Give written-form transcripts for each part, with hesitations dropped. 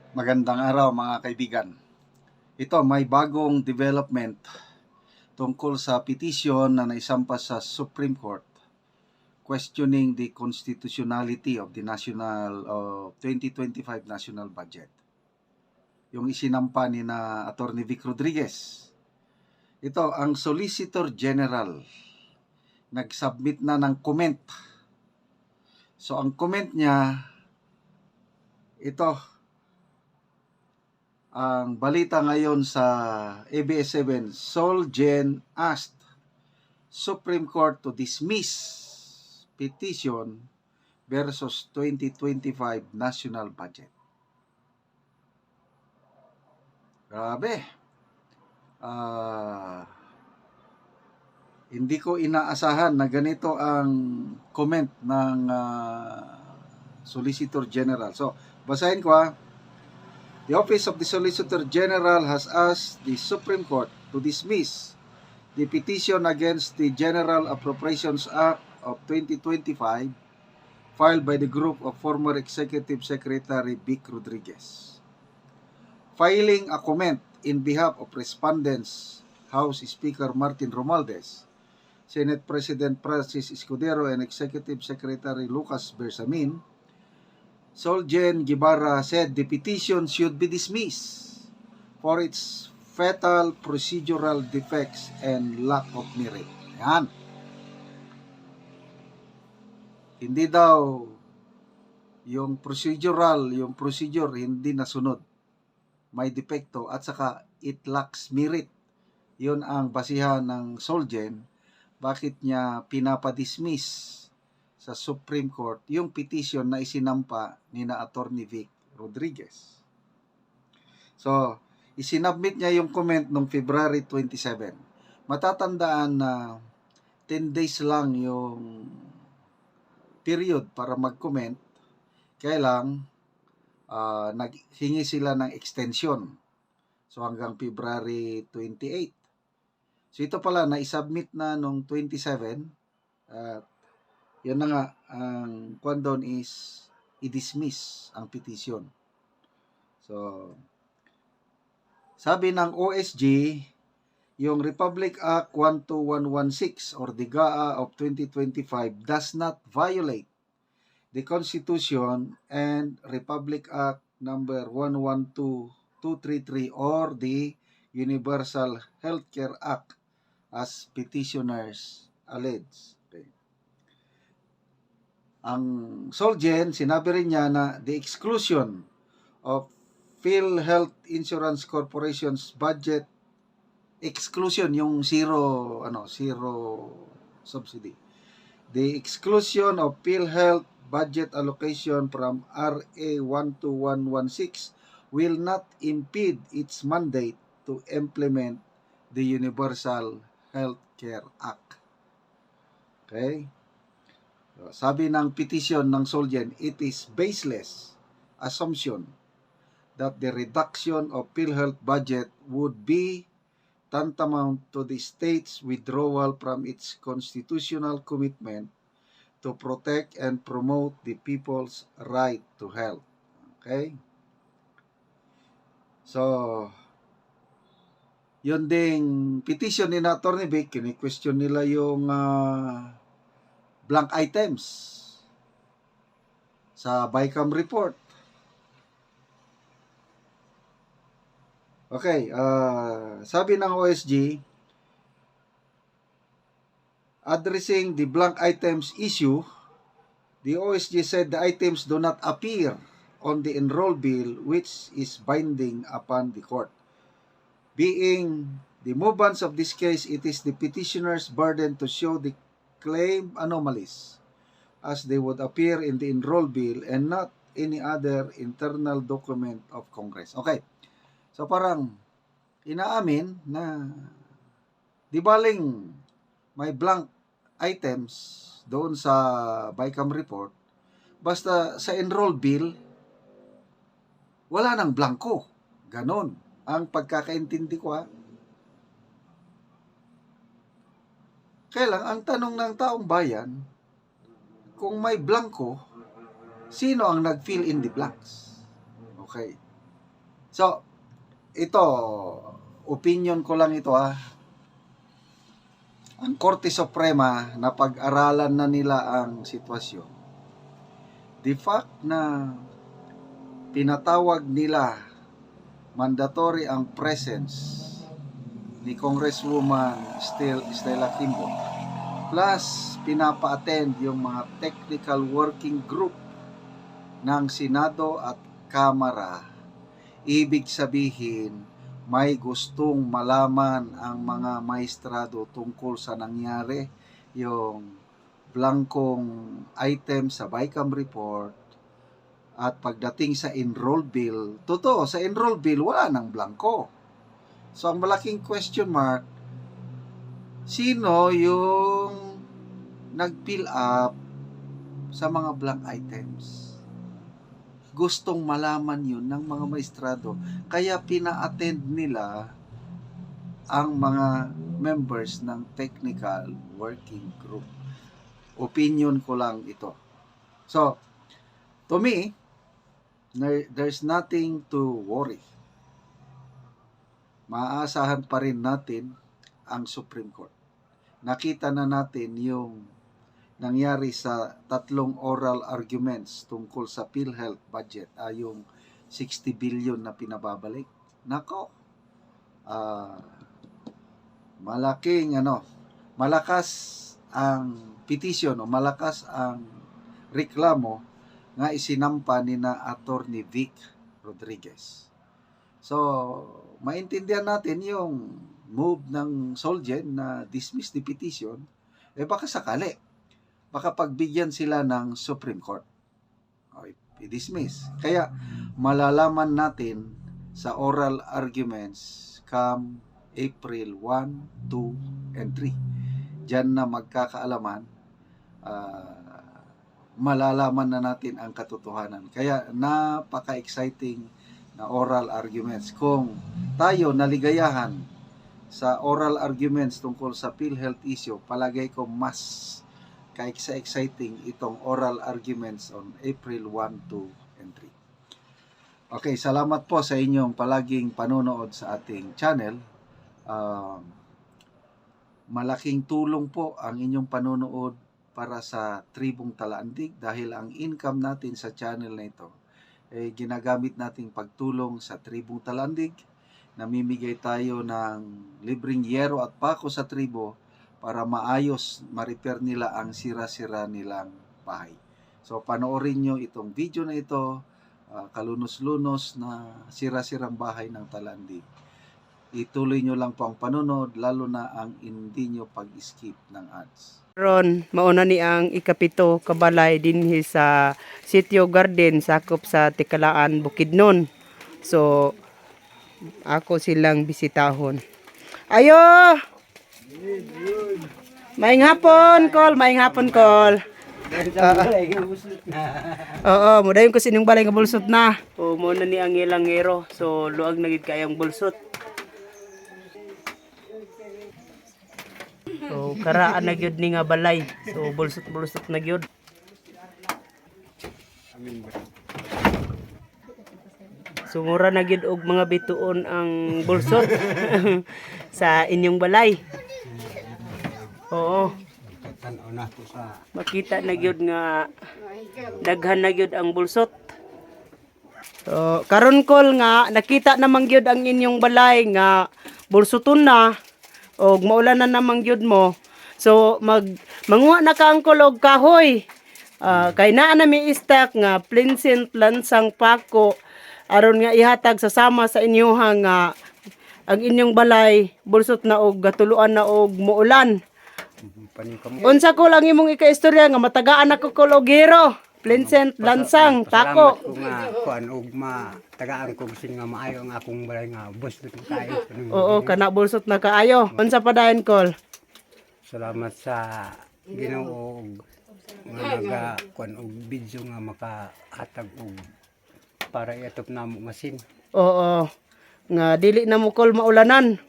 Magandang araw mga kaibigan. Ito may bagong development tungkol sa petisyon na naisampa sa Supreme Court questioning the constitutionality of the 2025 national budget. Yung isinampa ni na Attorney Vic Rodriguez. Ito ang Solicitor General nag-submit na ng comment. So ang comment niya, ito ang balita ngayon sa ABS-CBN. Solgen asked Supreme Court to dismiss petition versus 2025 national budget. Grabe. Hindi ko inaasahan na ganito ang comment ng Solicitor General. So, basahin ko ha. The Office of the Solicitor General has asked the Supreme Court to dismiss the petition against the General Appropriations Act of 2025 filed by the group of former Executive Secretary Vic Rodriguez. Filing a comment in behalf of respondents, House Speaker Martin Romualdez, Senate President Francis Escudero, and Executive Secretary Lucas Bersamin, Solgen Guevara said the petition should be dismissed for its fatal procedural defects and lack of merit. Yan. Hindi daw yung procedure hindi nasunod. May depekto at saka it lacks merit. Yun ang basihan ng Solgen bakit niya pinapadismiss sa Supreme Court yung petition na isinampa ni na Attorney Vic Rodriguez. So, isinabmit niya yung comment noong February 27. Matatandaan na 10 days lang yung period para mag-comment. Kaya lang, naghingi sila ng extension. So, hanggang February 28. So, ito pala, na-submit na noong 27. Yan na nga, ang doon is i-dismiss ang petition. So, sabi ng OSG, yung Republic Act 12116 or the GAA of 2025 does not violate the Constitution and Republic Act number 112233 or the Universal Healthcare Act as petitioners allege. Ang Solgen, sinabi rin niya na the exclusion of PhilHealth Insurance Corporation's budget exclusion, yung zero subsidy. The exclusion of PhilHealth budget allocation from RA 12116 will not impede its mandate to implement the Universal Healthcare Act. Okay? Sabi ng petition ng Solgen, it is baseless assumption that the reduction of PhilHealth budget would be tantamount to the state's withdrawal from its constitutional commitment to protect and promote the people's right to health. Okay? So, yun ding petition ni na Attorney Vic, kini-question nila yung blank items sa BICAM report. Okay, sabi ng OSG, addressing the blank items issue, the OSG said the items do not appear on the enrolled bill which is binding upon the court. Being the movements of this case, it is the petitioner's burden to show the claim anomalies as they would appear in the enrolled bill and not any other internal document of Congress. Okay. So parang inaamin na di baling may blank items doon sa BICAM report, basta sa enrolled bill wala nang blanko. Ganon ang pagkakaintindi ko ha. Kaya lang, ang tanong ng taong bayan, kung may blanko, sino ang nag-fill in the blanks? Okay. So, ito, opinion ko lang ito Ang Korte Suprema, napag-aralan na nila ang sitwasyon. The fact na pinatawag nila mandatory ang presence ni Congresswoman Stella Kimbo, plus pinapa-attend yung mga technical working group ng Senado at Kamara, ibig sabihin may gustong malaman ang mga maestrado tungkol sa nangyari, yung blankong item sa BICAM report, at pagdating sa enroll bill, totoo, sa enroll bill wala nang blanko. So ang malaking question mark, sino yung nag-fill up sa mga blank items? Gustong malaman yun ng mga maestrado. Kaya pina-attend nila ang mga members ng technical working group. Opinion ko lang ito. So, to me, there's nothing to worry. Maaasahan pa rin natin ang Supreme Court. Nakita na natin yung nangyari sa 3 oral arguments tungkol sa PhilHealth budget, yung 60 billion na pinababalik. Nako, malakas ang petition o malakas ang reklamo nga isinampa ni na Attorney Vic Rodriguez. So, maintindihan natin yung move ng Solgen na dismiss the petition, baka sakali. Baka pagbigyan sila ng Supreme Court. O, i-dismiss. Kaya, malalaman natin sa oral arguments come April 1, 2, and 3. Diyan na magkakaalaman, malalaman na natin ang katotohanan. Kaya, napaka-exciting na oral arguments. Kung tayo naligayahan sa oral arguments tungkol sa PhilHealth issue, palagay ko mas ka-exciting itong oral arguments on April 1, 2, and 3. Okay, salamat po sa inyong palaging panonood sa ating channel. Malaking tulong po ang inyong panonood para sa Tribong Talaandig dahil ang income natin sa channel na ito ay ginagamit nating pagtulong sa Tribong Talaandig. Namimigay tayo ng libreng yero at pako sa tribo para maayos, ma-repair nila ang sira-sira nilang bahay. So, panoorin nyo itong video na ito, kalunos-lunos na sira-sirang bahay ng Talandig. Ituloy nyo lang po ang panonood, lalo na ang hindi nyo pag-skip ng ads. Ron, mauna ni ang ikapito kabalay dinhi sa Sitio Garden, sakop sa Tikalaan, Bukidnon. So, ako silang bisitahon. Ayo! Maing hapon, Kol. Maing hapon, Kol. Oo, mudayon ko sinong balay nga bulsot na. O, muna ni ang ilang ngero. So, luag na gid kayang bulsot. So, karaan na gyud ni nga balay. So, bulsot-bulsot na gyud. So, mura na gyud og mga bituon ang bulsot sa inyong balay. Oo. Makita na gyud nga daghan na gyud ang bulsot. So, karon Kol nga nakita namang gyud ang inyong balay nga bulsoton na og maulan na namang gyud mo. So manguha na ka ang Kol og kahoy. Kay naa na mi stock nga plinsint lansang pako aron nga ihatag sa sama sa inyoha nga ang inyong balay bulsot na og gatuluan na og muulan. Unsa ko lang imong ika-istorya nga matagaan ako Kol og gero, plinsent lansang pako. Salamat ko nga kuan og tagaan ko bisin nga maayo nga akong balay nga bulsot kayo. Oo, kana bulsot na kaayo. Unsa pa dayon Kol? Salamat sa Ginoo nga naga kuan og video nga makahatag og para iatop namo masin. Oo. Nga dili na mo Kol maulanan.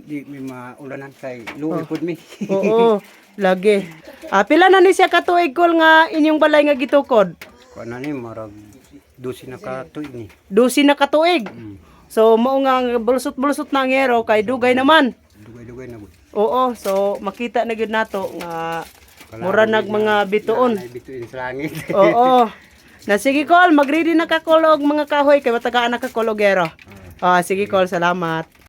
Di mi maulanan kay luoy pud mi. Oo, lagi. Pila na ni siya katuig Kol nga inyong balay nga gitukod? Kuan na ni marag 12 na ka tuig ni. 12 na katuig. So mao nga ang bulsot-bulsot na ang yero kay dugay naman. Dugay-dugay na. Oo, so makita na gyud nato nga mura nag mga bituon. Ay bituin sa langit. Oo. Na sige Col, mag-ready na ka Col og mga kahoy kay matagaan na ka Col og yero. Ah, sige Col, salamat.